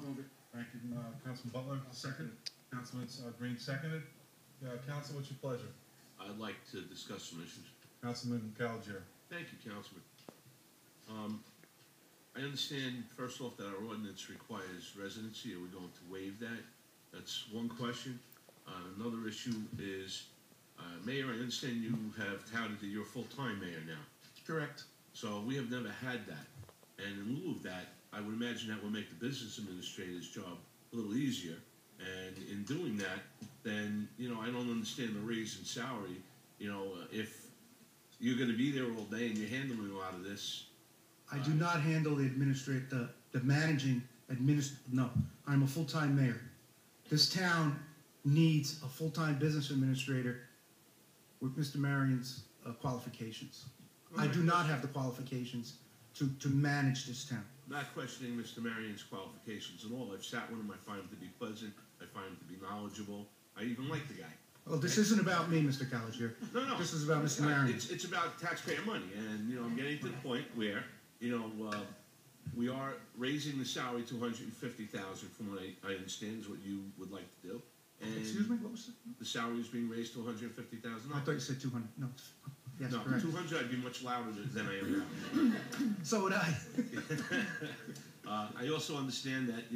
Move it. Thank you, Councilman Butler. Second. Councilman Green seconded. Council, what's your pleasure? I'd like to discuss some issues. Councilman Caligiuri. Thank you, Councilman. I understand, first off, that our ordinance requires residency. Are we going to waive that? That's one question. Another issue is, Mayor, I understand you have touted that you're a full-time mayor now. Correct. So we have never had that. And in lieu of that, I would imagine that would make the business administrator's job a little easier. And in doing that, then, I don't understand the raise in salary. If you're going to be there all day and you're handling a lot of this. I do not handle the managing no, I'm a full-time mayor. This town needs a full-time business administrator with Mr. Marion's qualifications. I do not have the qualifications to manage this town. Not questioning Mr. Marion's qualifications at all. I've sat with him. I find him to be pleasant. I find him to be knowledgeable. I even like the guy. Well, this isn't about me, Mr. Caligiuri. No. This is about Mr. Marion. It's about taxpayer money. And, I'm getting to the point where, we are raising the salary to $150,000 from what I understand is what you would like to do. And Excuse me, what was it? the salary is being raised to $150,000. I thought you said 200. No. Yes, No, correct. 200, I'd be much louder than I am now. So would I. I also understand that,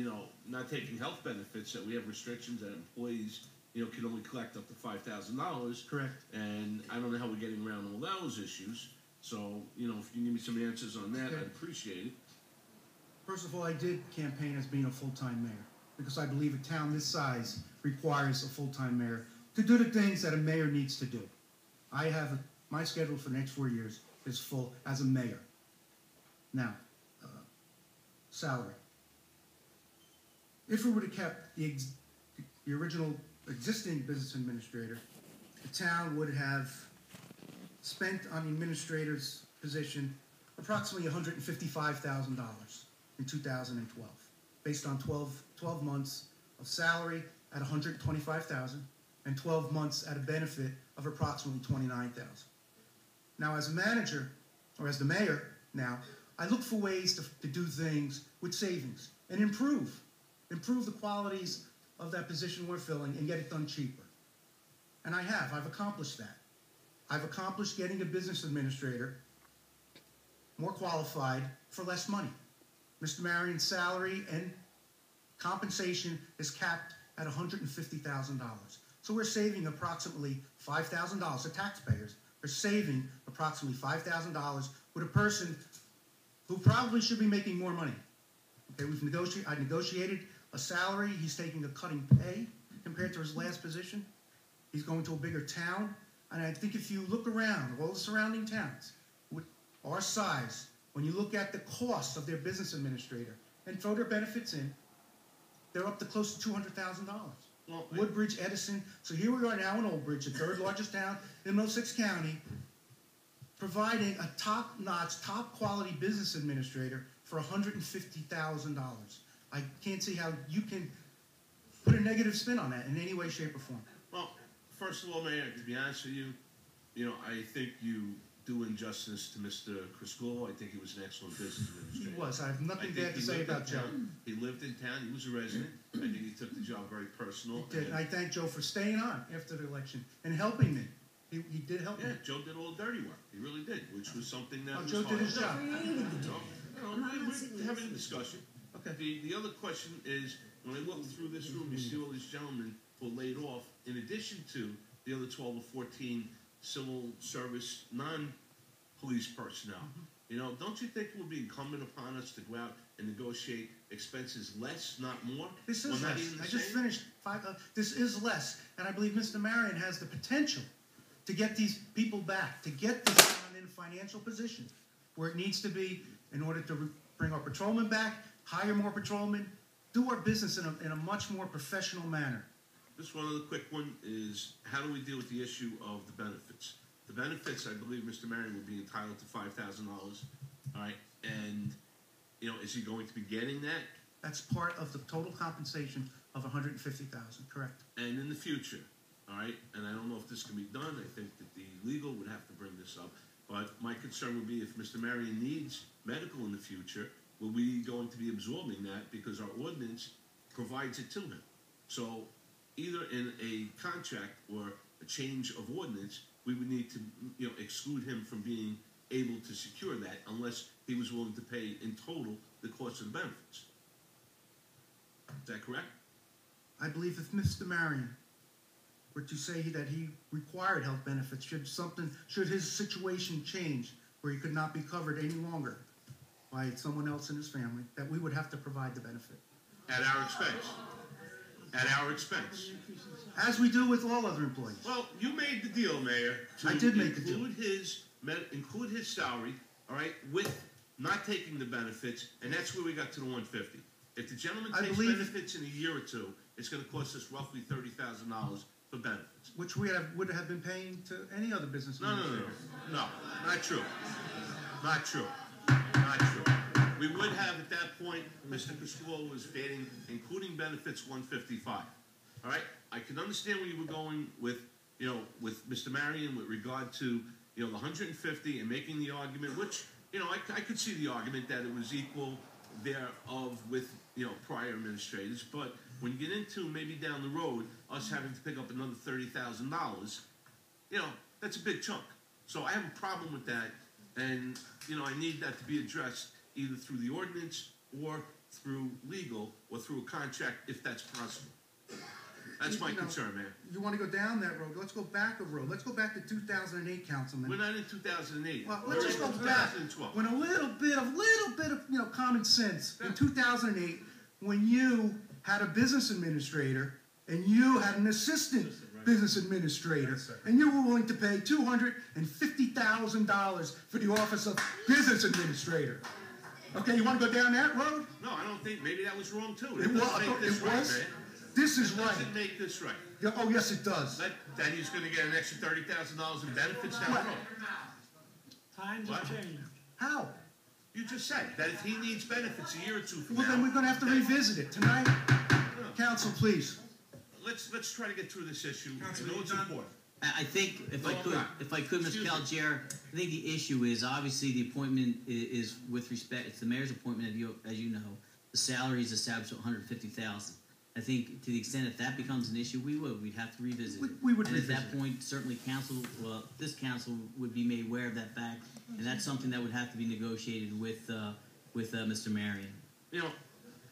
not taking health benefits, that we have restrictions that employees, can only collect up to $5,000. Correct. And I don't know how we're getting around all those issues. So, if you can give me some answers on that, Okay. I'd appreciate it. First of all, I did campaign as being a full-time mayor because I believe a town this size requires a full-time mayor to do the things that a mayor needs to do. My schedule for the next 4 years is full as a mayor. Now, salary. If we would have kept the original existing business administrator, the town would have spent on the administrator's position approximately $155,000 in 2012, based on 12 months of salary at $125,000 and 12 months at a benefit of approximately $29,000. Now, as a manager, or as the mayor now, I look for ways to do things with savings and improve the qualities of that position we're filling and get it done cheaper. And I've accomplished that. I've accomplished getting a business administrator more qualified for less money. Mr. Marion's salary and compensation is capped at $150,000. So we're saving approximately $5,000. The taxpayers are saving approximately $5,000 with a person who probably should be making more money. Okay, I negotiated a salary. He's taking a cut in pay compared to his last position. He's going to a bigger town. And I think if you look around all the surrounding towns with our size, when you look at the cost of their business administrator and throw their benefits in, they're up to close to $200,000. Well, Woodbridge, Edison. So here we are now in Old Bridge, the third largest town in Middlesex County, providing a top-notch, top-quality business administrator for $150,000. I can't see how you can put a negative spin on that in any way, shape, or form. Well, first of all, Mayor, to be honest with you, I think you do injustice to Mr. Criscuolo. I think he was an excellent business administrator. He was. I have nothing bad to say about Joe. He lived in town. He was a resident. I think he took the job very personal. He did. And I thank Joe for staying on after the election and helping me. He did help me. Yeah, Joe did all the dirty work. He really did, which was something that was Joe hard did his to do. job. We're having a discussion. Okay. The other question is, when I look through this room, you see all these gentlemen who are laid off, in addition to the other 12 or 14 civil service non-police personnel. Don't you think it would be incumbent upon us to go out and negotiate expenses less, not more? This is less. I just finished this is less, and I believe Mr. Marion has the potential to get these people back, to get this town in a financial position where it needs to be in order to bring our patrolmen back, hire more patrolmen, do our business in a much more professional manner. Just one other quick one is, how do we deal with the issue of the benefits? The benefits, I believe Mr. Marion would be entitled to $5,000, all right? And, is he going to be getting that? That's part of the total compensation of $150,000, correct? And in the future, all right, and I don't know if this can be done, I think that the legal would have to bring this up, but my concern would be if Mr. Marion needs medical in the future, were we going to be absorbing that because our ordinance provides it to him? So either in a contract or a change of ordinance, we would need to, exclude him from being able to secure that unless he was willing to pay in total the cost of the benefits. Is that correct? I believe if Mr. Marion were to say that he required health benefits, should his situation change where he could not be covered any longer by someone else in his family, that we would have to provide the benefit. At our expense. At our expense. As we do with all other employees. Well, you made the deal, Mayor, to I did make the deal. include his salary, all right, with not taking the benefits, and that's where we got to the 150. If the gentleman I takes believe- benefits in a year or two, it's going to cost us roughly $30,000 for benefits. Which we would have been paying to any other business No, administrator. no, not true. Not true. Not true. We would have at that point, Mr. Criscuolo was stating, including benefits, 155. All right, I can understand where you were going with, with Mr. Marion with regard to, the 150 and making the argument, which, I could see the argument that it was equal thereof with, prior administrators. But when you get into maybe down the road, us having to pick up another $30,000, that's a big chunk. So I have a problem with that, and, I need that to be addressed either through the ordinance or through legal or through a contract if that's possible. That's my concern, man. You want to go down that road? Let's go back a road. Let's go back to 2008, Councilman. We're not in 2008. Well, We're let's just in go back. 2012. When a little bit of common sense in 2008, when you had a business administrator and you had an assistant business administrator, and you were willing to pay $250,000 for the office of business administrator. Okay, you want to go down that road? No, I don't think. Maybe that was wrong too. It was. doesn't make this It right, was. man. This is It right. doesn't make this right. Yeah, oh, yes, it does. That he's going to get an extra $30,000 in benefits down the What? road. Times What? have changed. How? You just said that if he needs benefits a year or two from Well, now, then we're going to have to revisit it tonight. Council, please. let's try to get through this issue. I Councilman, know it's you done? important. I think if I No, could, Mr. Excuse me. Calgier, I think the issue is obviously the appointment is with respect. It's the mayor's appointment, as you know. The salary is established at $150,000. I think to the extent if that becomes an issue, we'd have to revisit it. We would and revisit at that point, certainly this council would be made aware of that fact, and that's something that would have to be negotiated with Mr. Marion.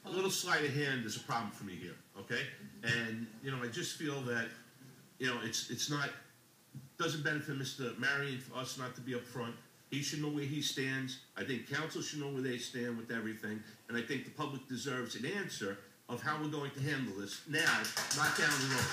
A little sleight of hand is a problem for me here, okay? And, I just feel that, it's not, doesn't benefit Mr. Marion for us not to be up front. He should know where he stands. I think council should know where they stand with everything. And I think the public deserves an answer of how we're going to handle this now, not down the road.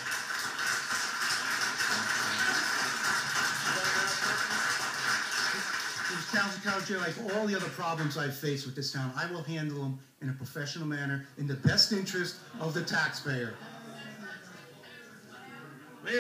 Council Calgier, like all the other problems I've faced with this town, I will handle them in a professional manner in the best interest of the taxpayer.